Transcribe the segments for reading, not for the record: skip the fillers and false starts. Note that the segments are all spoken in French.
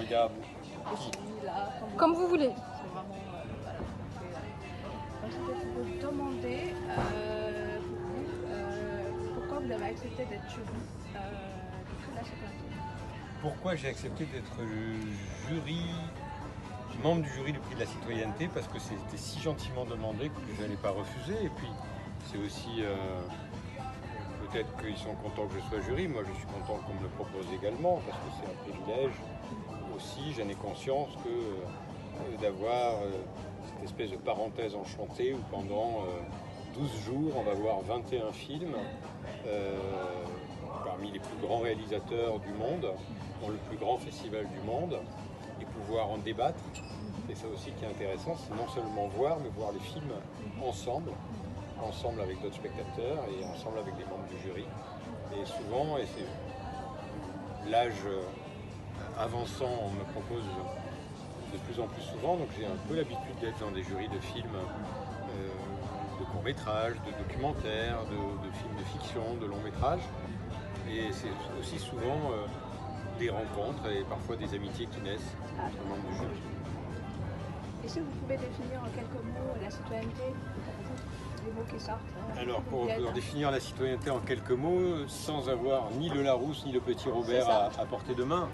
regarde. Là, Comme vous voulez. c'est vraiment, voilà. Donc, c'était pour vous demander pourquoi vous avez accepté d'être jury du prix de la citoyenneté. Pourquoi j'ai accepté d'être membre du jury du prix de la citoyenneté? Parce que c'était si gentiment demandé que je n'allais pas refuser. Et puis c'est aussi peut-être qu'ils sont contents que je sois jury. Moi je suis content qu'on me le propose également parce que c'est un privilège. Aussi j'en ai conscience que d'avoir cette espèce de parenthèse enchantée où pendant 12 jours on va voir 21 films parmi les plus grands réalisateurs du monde, dans le plus grand festival du monde, et pouvoir en débattre. C'est ça aussi qui est intéressant, c'est non seulement voir, mais voir les films ensemble avec d'autres spectateurs et ensemble avec les membres du jury. Et souvent, et c'est l'âge avançant, on me propose de plus en plus souvent, donc j'ai un peu l'habitude d'être dans des jurys de films, de courts-métrages, de documentaires, de films de fiction, de longs-métrages. Et c'est aussi souvent des rencontres et parfois des amitiés qui naissent entre membres du jury. Et si vous pouvez définir en quelques mots la citoyenneté, les mots qui sortent. Alors pour définir la citoyenneté en quelques mots, sans avoir ni le Larousse ni le Petit Robert à portée de main.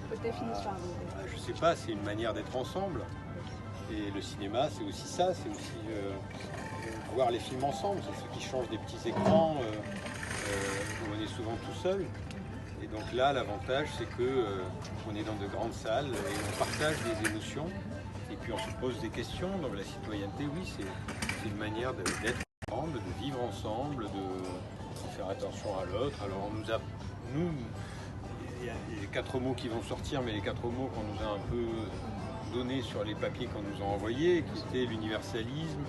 Votre définition. Je ne sais pas, c'est une manière d'être ensemble. Et le cinéma, c'est aussi ça, c'est aussi voir les films ensemble. C'est ce qui change des petits écrans où on est souvent tout seul. Et donc là, l'avantage, c'est qu'on est dans de grandes salles et on partage des émotions. Et puis on se pose des questions. Donc la citoyenneté, oui, c'est une manière d'être ensemble, de vivre ensemble, de faire attention à l'autre. Alors nous, il y a les 4 mots qui vont sortir, mais les 4 mots qu'on nous a un peu donnés sur les papiers qu'on nous a envoyés, qui étaient l'universalisme,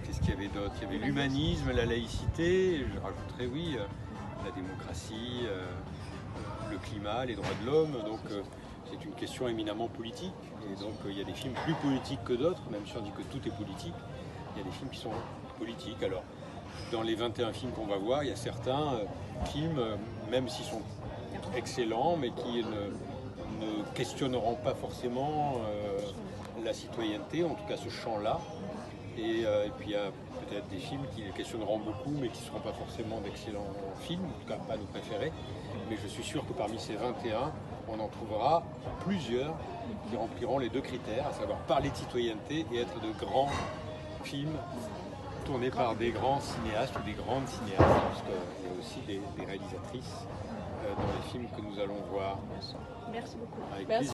qu'est-ce qu'il y avait d'autre? Il y avait l'humanisme, la laïcité, je rajouterais oui, la démocratie, le climat, les droits de l'homme. Donc c'est une question éminemment politique. Et donc il y a des films plus politiques que d'autres, même si on dit que tout est politique, il y a des films qui sont politiques. Alors dans les 21 films qu'on va voir, il y a certains films, même s'ils sont excellents, mais qui ne questionneront pas forcément la citoyenneté, en tout cas ce champ-là. Et puis il y a peut-être des films qui les questionneront beaucoup, mais qui ne seront pas forcément d'excellents films, en tout cas pas nos préférés. Mais je suis sûr que parmi ces 21, on en trouvera plusieurs qui rempliront les 2 critères, à savoir parler de citoyenneté et être de grands films tournés par des grands cinéastes ou des grandes cinéastes, parce qu'il y a aussi des réalisatrices dans les films que nous allons voir. Merci beaucoup. Avec Merci.